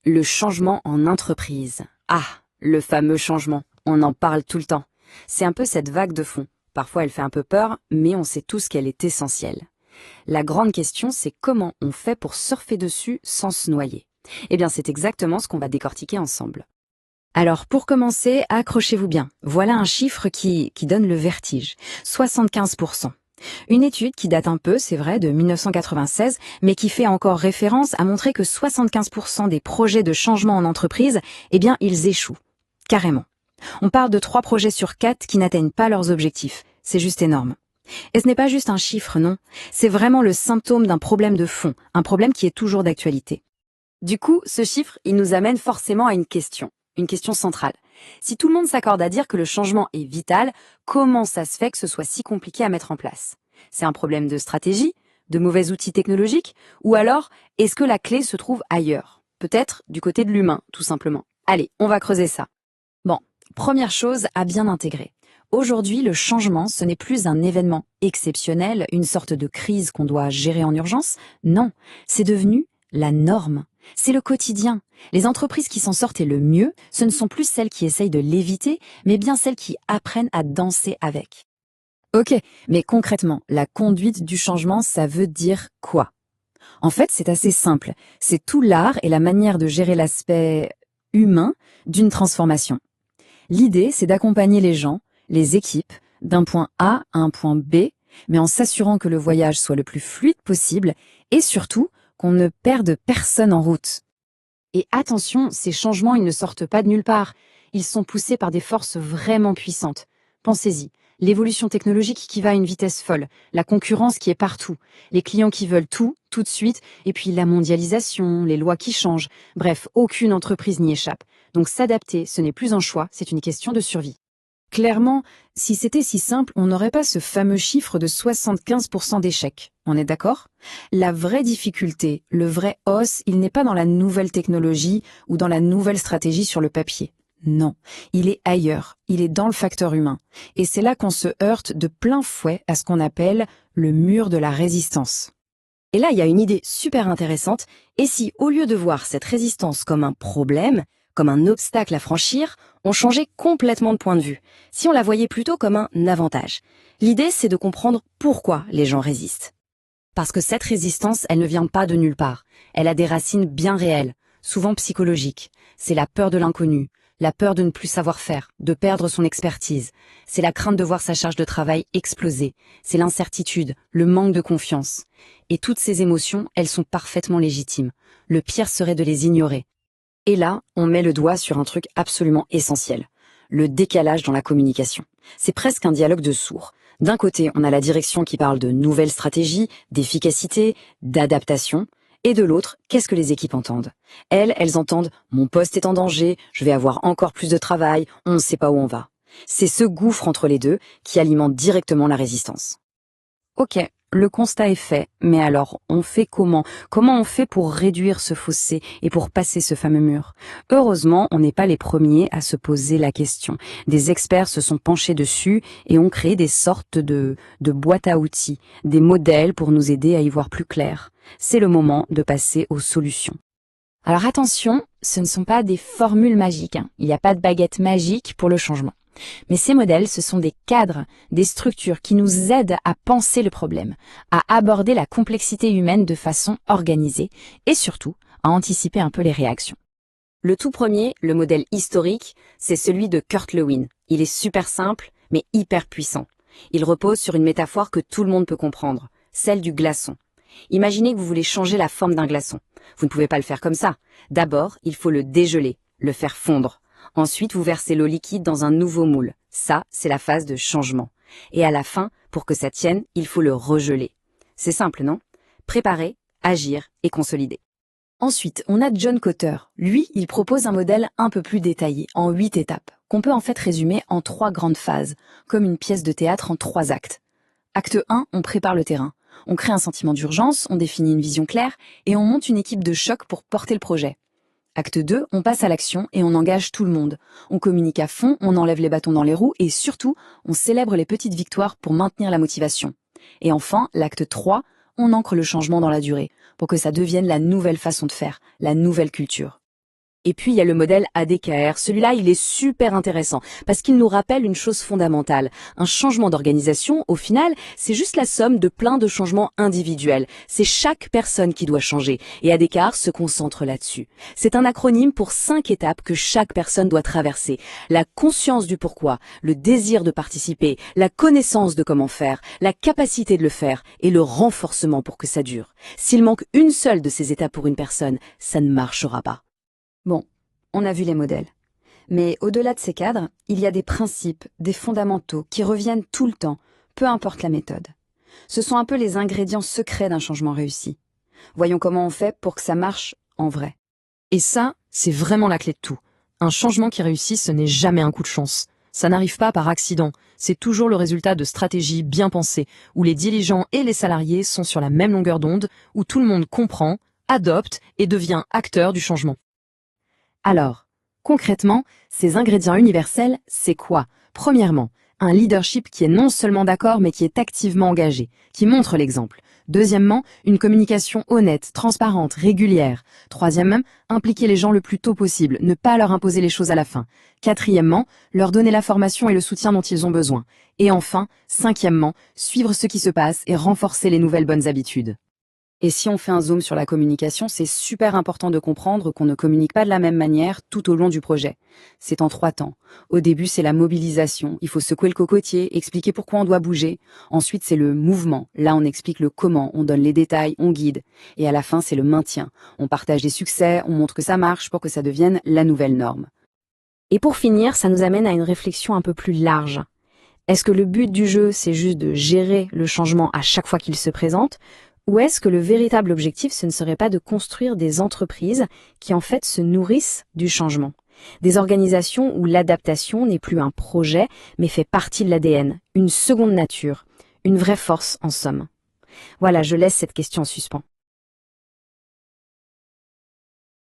Le changement en entreprise. Ah, le fameux changement. On en parle tout le temps. C'est un peu cette vague de fond. Parfois elle fait un peu peur, mais on sait tous qu'elle est essentielle. La grande question, c'est comment on fait pour surfer dessus sans se noyer. Eh bien, c'est exactement ce qu'on va décortiquer ensemble. Alors, pour commencer, accrochez-vous bien. Voilà un chiffre qui donne le vertige. 75%. Une étude qui date un peu, c'est vrai, de 1996, mais qui fait encore référence à montrer que 75% des projets de changement en entreprise, eh bien, ils échouent. Carrément. On parle de 3 projets sur 4 qui n'atteignent pas leurs objectifs. C'est juste énorme. Et ce n'est pas juste un chiffre, non. C'est vraiment le symptôme d'un problème de fond, un problème qui est toujours d'actualité. Du coup, ce chiffre, il nous amène forcément à une question centrale. Si tout le monde s'accorde à dire que le changement est vital, comment ça se fait que ce soit si compliqué à mettre en place? C'est un problème de stratégie, de mauvais outils technologiques, ou alors est-ce que la clé se trouve ailleurs? Peut-être du côté de l'humain, tout simplement. Allez, on va creuser ça. Bon, première chose à bien intégrer. Aujourd'hui, le changement, ce n'est plus un événement exceptionnel, une sorte de crise qu'on doit gérer en urgence. Non, c'est devenu la norme. C'est le quotidien. Les entreprises qui s'en sortent le mieux, ce ne sont plus celles qui essayent de l'éviter, mais bien celles qui apprennent à danser avec. Ok, mais concrètement, la conduite du changement, ça veut dire quoi? En fait, c'est assez simple. C'est tout l'art et la manière de gérer l'aspect humain d'une transformation. L'idée, c'est d'accompagner les gens, les équipes, d'un point A à un point B, mais en s'assurant que le voyage soit le plus fluide possible et surtout qu'on ne perde personne en route. Et attention, ces changements, ils ne sortent pas de nulle part. Ils sont poussés par des forces vraiment puissantes. Pensez-y, l'évolution technologique qui va à une vitesse folle, la concurrence qui est partout, les clients qui veulent tout de suite, et puis la mondialisation, les lois qui changent. Bref, aucune entreprise n'y échappe. Donc s'adapter, ce n'est plus un choix, c'est une question de survie. Clairement, si c'était si simple, on n'aurait pas ce fameux chiffre de 75% d'échecs. On est d'accord? La vraie difficulté, le vrai os, il n'est pas dans la nouvelle technologie ou dans la nouvelle stratégie sur le papier. Non, il est ailleurs, il est dans le facteur humain. Et c'est là qu'on se heurte de plein fouet à ce qu'on appelle le mur de la résistance. Et là, il y a une idée super intéressante. Et si, au lieu de voir cette résistance comme un problème, comme un obstacle à franchir, on changeait complètement de point de vue? Si on la voyait plutôt comme un avantage. L'idée, c'est de comprendre pourquoi les gens résistent. Parce que cette résistance, elle ne vient pas de nulle part. Elle a des racines bien réelles, souvent psychologiques. C'est la peur de l'inconnu, la peur de ne plus savoir faire, de perdre son expertise. C'est la crainte de voir sa charge de travail exploser. C'est l'incertitude, le manque de confiance. Et toutes ces émotions, elles sont parfaitement légitimes. Le pire serait de les ignorer. Et là, on met le doigt sur un truc absolument essentiel. Le décalage dans la communication. C'est presque un dialogue de sourds. D'un côté, on a la direction qui parle de nouvelles stratégies, d'efficacité, d'adaptation. Et de l'autre, qu'est-ce que les équipes entendent? Elles entendent « mon poste est en danger, je vais avoir encore plus de travail, on ne sait pas où on va ». C'est ce gouffre entre les deux qui alimente directement la résistance. Ok, le constat est fait, mais alors, on fait comment? Comment on fait pour réduire ce fossé et pour passer ce fameux mur? Heureusement, on n'est pas les premiers à se poser la question. Des experts se sont penchés dessus et ont créé des sortes de boîtes à outils, des modèles pour nous aider à y voir plus clair. C'est le moment de passer aux solutions. Alors attention, ce ne sont pas des formules magiques, hein. Il n'y a pas de baguette magique pour le changement. Mais ces modèles, ce sont des cadres, des structures qui nous aident à penser le problème, à aborder la complexité humaine de façon organisée et surtout à anticiper un peu les réactions. Le tout premier, le modèle historique, c'est celui de Kurt Lewin. Il est super simple, mais hyper puissant. Il repose sur une métaphore que tout le monde peut comprendre, celle du glaçon. Imaginez que vous voulez changer la forme d'un glaçon. Vous ne pouvez pas le faire comme ça. D'abord, il faut le dégeler, le faire fondre. Ensuite, vous versez l'eau liquide dans un nouveau moule. Ça, c'est la phase de changement. Et à la fin, pour que ça tienne, il faut le regeler. C'est simple, non? Préparer, agir et consolider. Ensuite, on a John Kotter. Lui, il propose un modèle un peu plus détaillé, en 8 étapes, qu'on peut en fait résumer en 3 grandes phases, comme une pièce de théâtre en 3 actes. Acte 1, on prépare le terrain. On crée un sentiment d'urgence, on définit une vision claire et on monte une équipe de choc pour porter le projet. Acte 2, on passe à l'action et on engage tout le monde. On communique à fond, on enlève les bâtons dans les roues et surtout, on célèbre les petites victoires pour maintenir la motivation. Et enfin, l'acte 3, on ancre le changement dans la durée pour que ça devienne la nouvelle façon de faire, la nouvelle culture. Et puis il y a le modèle ADKR, celui-là il est super intéressant parce qu'il nous rappelle une chose fondamentale. Un changement d'organisation, au final, c'est juste la somme de plein de changements individuels. C'est chaque personne qui doit changer et ADKR se concentre là-dessus. C'est un acronyme pour 5 étapes que chaque personne doit traverser. La conscience du pourquoi, le désir de participer, la connaissance de comment faire, la capacité de le faire et le renforcement pour que ça dure. S'il manque une seule de ces étapes pour une personne, ça ne marchera pas. Bon, on a vu les modèles. Mais au-delà de ces cadres, il y a des principes, des fondamentaux qui reviennent tout le temps, peu importe la méthode. Ce sont un peu les ingrédients secrets d'un changement réussi. Voyons comment on fait pour que ça marche en vrai. Et ça, c'est vraiment la clé de tout. Un changement qui réussit, ce n'est jamais un coup de chance. Ça n'arrive pas par accident. C'est toujours le résultat de stratégies bien pensées, où les dirigeants et les salariés sont sur la même longueur d'onde, où tout le monde comprend, adopte et devient acteur du changement. Alors, concrètement, ces ingrédients universels, c'est quoi? Premièrement, un leadership qui est non seulement d'accord, mais qui est activement engagé, qui montre l'exemple. Deuxièmement, une communication honnête, transparente, régulière. Troisièmement, impliquer les gens le plus tôt possible, ne pas leur imposer les choses à la fin. Quatrièmement, leur donner la formation et le soutien dont ils ont besoin. Et enfin, cinquièmement, suivre ce qui se passe et renforcer les nouvelles bonnes habitudes. Et si on fait un zoom sur la communication, c'est super important de comprendre qu'on ne communique pas de la même manière tout au long du projet. C'est en 3 temps. Au début, c'est la mobilisation. Il faut secouer le cocotier, expliquer pourquoi on doit bouger. Ensuite, c'est le mouvement. Là, on explique le comment, on donne les détails, on guide. Et à la fin, c'est le maintien. On partage les succès, on montre que ça marche pour que ça devienne la nouvelle norme. Et pour finir, ça nous amène à une réflexion un peu plus large. Est-ce que le but du jeu, c'est juste de gérer le changement à chaque fois qu'il se présente ? Ou est-ce que le véritable objectif, ce ne serait pas de construire des entreprises qui en fait se nourrissent du changement? Des organisations où l'adaptation n'est plus un projet, mais fait partie de l'ADN, une seconde nature, une vraie force en somme. Voilà, je laisse cette question en suspens.